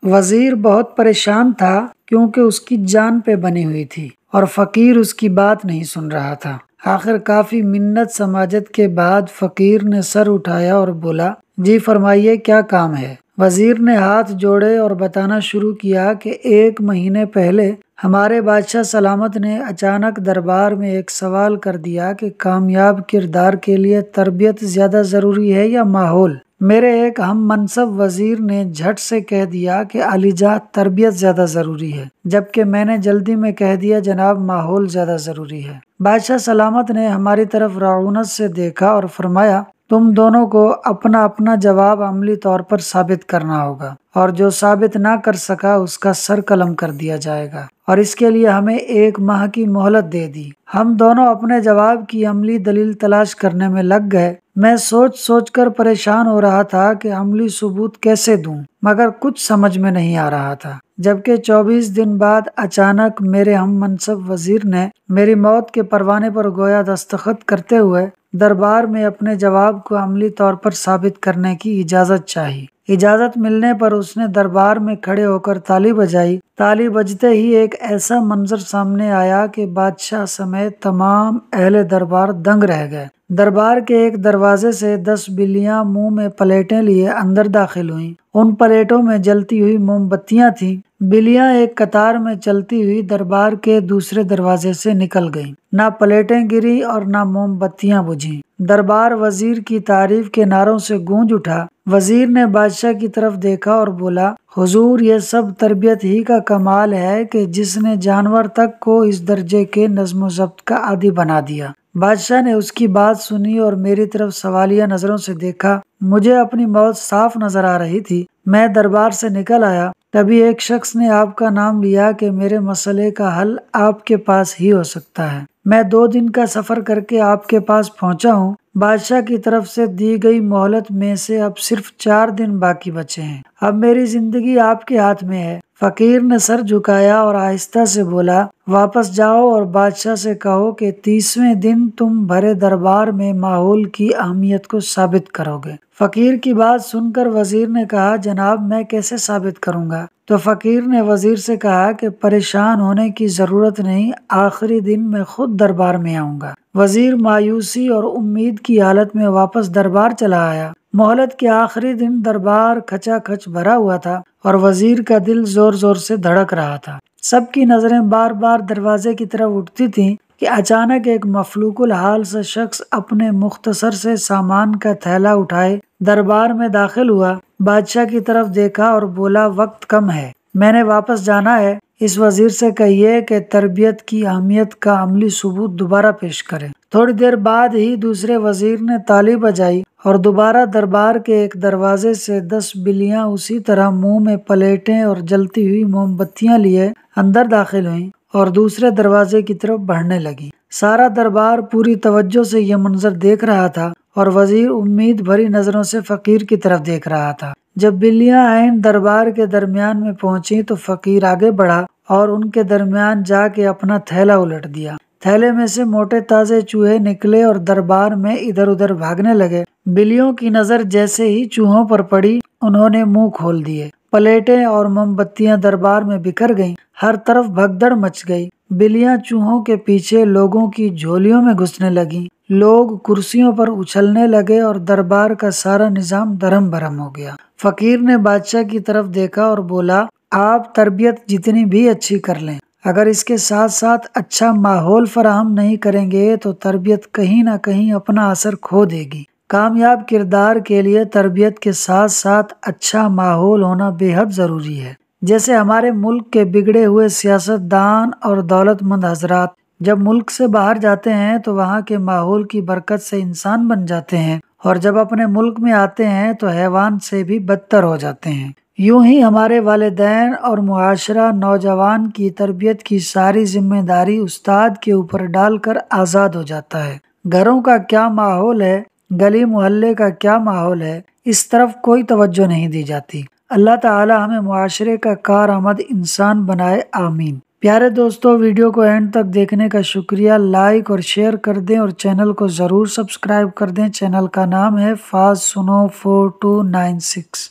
وزیر بہت پریشان تھا کیونکہ اس کی جان پہ بنی ہوئی تھی اور فقیر اس کی بات نہیں سن رہا تھا۔ آخر کافی منت سماجت کے بعد فقیر نے سر اٹھایا اور بولا، جی فرمائیے کیا کام ہے؟ وزیر نے ہاتھ جوڑے اور بتانا شروع کیا کہ 1 مہینے پہلے ہمارے بادشاہ سلامت نے اچانک دربار میں ایک سوال کر دیا کہ کامیاب کردار کے لیے تربیت زیادہ ضروری ہے یا ماحول؟ میرے ایک ہم منصب وزیر نے جھٹ سے کہہ دیا کہ علی جاں تربیت زیادہ ضروری ہے، جبکہ میں نے جلدی میں کہہ دیا جناب ماحول زیادہ ضروری ہے۔ بادشاہ سلامت نے ہماری طرف رعونت سے دیکھا اور فرمایا، تم دونوں کو اپنا اپنا جواب عملی طور پر ثابت کرنا ہوگا، اور جو ثابت نہ کر سکا اس کا سر قلم کر دیا جائے گا، اور اس کے لیے ہمیں 1 ماہ کی مہلت دے دی۔ ہم دونوں اپنے جواب کی عملی دلیل تلاش کرنے میں لگ گئے۔ میں سوچ سوچ کر پریشان ہو رہا تھا کہ عملی ثبوت کیسے دوں، مگر کچھ سمجھ میں نہیں آ رہا تھا، جبکہ 24 دن بعد اچانک میرے ہم منصب وزیر نے میری موت کے پروانے پر گویا دستخط کرتے ہوئے دربار میں اپنے جواب کو عملی طور پر ثابت کرنے کی اجازت چاہی۔ اجازت ملنے پر اس نے دربار میں کھڑے ہو کر تالی بجائی۔ تالی بجتے ہی ایک ایسا منظر سامنے آیا کہ بادشاہ سمیت تمام اہل دربار دنگ رہ گئے۔ دربار کے ایک دروازے سے 10 بلیاں منہ میں پلیٹیں لیے اندر داخل ہوئیں۔ ان پلیٹوں میں جلتی ہوئی موم بتیاں تھیں۔ بلیاں ایک قطار میں چلتی ہوئی دربار کے دوسرے دروازے سے نکل گئیں۔ نہ پلیٹیں گری اور نہ موم بتیاں بجھیں۔ دربار وزیر کی تعریف کے نعروں سے گونج اٹھا۔ وزیر نے بادشاہ کی طرف دیکھا اور بولا، حضور یہ سب تربیت ہی کا کمال ہے کہ جس نے جانور تک کو اس درجے کے نظم و ضبط کا عادی بنا دیا۔ بادشاہ نے اس کی بات سنی اور میری طرف سوالیہ نظروں سے دیکھا۔ مجھے اپنی موت صاف نظر آ رہی تھی۔ میں دربار سے نکل آیا، تبھی ایک شخص نے آپ کا نام لیا کہ میرے مسئلے کا حل آپ کے پاس ہی ہو سکتا ہے۔ میں 2 دن کا سفر کر کے آپ کے پاس پہنچا ہوں۔ بادشاہ کی طرف سے دی گئی مہلت میں سے اب صرف 4 دن باقی بچے ہیں۔ اب میری زندگی آپ کے ہاتھ میں ہے۔ فقیر نے سر جھکایا اور آہستہ سے بولا، واپس جاؤ اور بادشاہ سے کہو کہ 30ویں دن تم بھرے دربار میں ماحول کی اہمیت کو ثابت کرو گے۔ فقیر کی بات سن کر وزیر نے کہا، جناب میں کیسے ثابت کروں گا؟ تو فقیر نے وزیر سے کہا کہ پریشان ہونے کی ضرورت نہیں، آخری دن میں خود دربار میں آؤں گا۔ وزیر مایوسی اور امید کی حالت میں واپس دربار چلا آیا۔ مہلت کے آخری دن دربار کھچا کھچ بھرا ہوا تھا اور وزیر کا دل زور زور سے دھڑک رہا تھا۔ سب کی نظریں بار بار دروازے کی طرف اٹھتی تھیں کہ اچانک ایک مفلوق الحال سا شخص اپنے مختصر سے سامان کا تھیلا اٹھائے دربار میں داخل ہوا۔ بادشاہ کی طرف دیکھا اور بولا، وقت کم ہے، میں نے واپس جانا ہے۔ اس وزیر سے کہیے کہ تربیت کی اہمیت کا عملی ثبوت دوبارہ پیش کرے۔ تھوڑی دیر بعد ہی دوسرے وزیر نے تالی بجائی اور دوبارہ دربار کے ایک دروازے سے 10 بلیاں اسی طرح منہ میں پلیٹیں اور جلتی ہوئی موم بتیاں لیے اندر داخل ہوئیں اور دوسرے دروازے کی طرف بڑھنے لگی۔ سارا دربار پوری توجہ سے یہ منظر دیکھ رہا تھا اور وزیر امید بھری نظروں سے فقیر کی طرف دیکھ رہا تھا۔ جب بلیاں عین دربار کے درمیان میں پہنچی تو فقیر آگے بڑھا اور ان کے درمیان جا کے اپنا تھیلا الٹ دیا۔ تھیلے میں سے موٹے تازے چوہے نکلے اور دربار میں ادھر ادھر بھاگنے لگے۔ بلیوں کی نظر جیسے ہی چوہوں پر پڑی، انہوں نے منہ کھول دیے۔ پلیٹیں اور موم بتیاں دربار میں بکھر گئیں۔ ہر طرف بھگدڑ مچ گئی۔ بلیاں چوہوں کے پیچھے لوگوں کی جھولیوں میں گھسنے لگیں۔ لوگ کرسیوں پر اچھلنے لگے اور دربار کا سارا نظام درہم برہم ہو گیا۔ فقیر نے بادشاہ کی طرف دیکھا اور بولا، آپ تربیت جتنی بھی اچھی کر لیں، اگر اس کے ساتھ ساتھ اچھا ماحول فراہم نہیں کریں گے تو تربیت کہیں نہ کہیں اپنا اثر کھو دے گی۔ کامیاب کردار کے لیے تربیت کے ساتھ ساتھ اچھا ماحول ہونا بے حد ضروری ہے۔ جیسے ہمارے ملک کے بگڑے ہوئے سیاست دان اور دولت مند حضرات جب ملک سے باہر جاتے ہیں تو وہاں کے ماحول کی برکت سے انسان بن جاتے ہیں، اور جب اپنے ملک میں آتے ہیں تو حیوان سے بھی بدتر ہو جاتے ہیں۔ یوں ہی ہمارے والدین اور معاشرہ نوجوان کی تربیت کی ساری ذمہ داری استاد کے اوپر ڈال کر آزاد ہو جاتا ہے۔ گھروں کا کیا ماحول ہے، گلی محلے کا کیا ماحول ہے، اس طرف کوئی توجہ نہیں دی جاتی۔ اللہ تعالی ہمیں معاشرے کا کارآمد انسان بنائے، آمین۔ پیارے دوستو، ویڈیو کو اینڈ تک دیکھنے کا شکریہ۔ لائک اور شیئر کر دیں اور چینل کو ضرور سبسکرائب کر دیں۔ چینل کا نام ہے فاز سنو 4296۔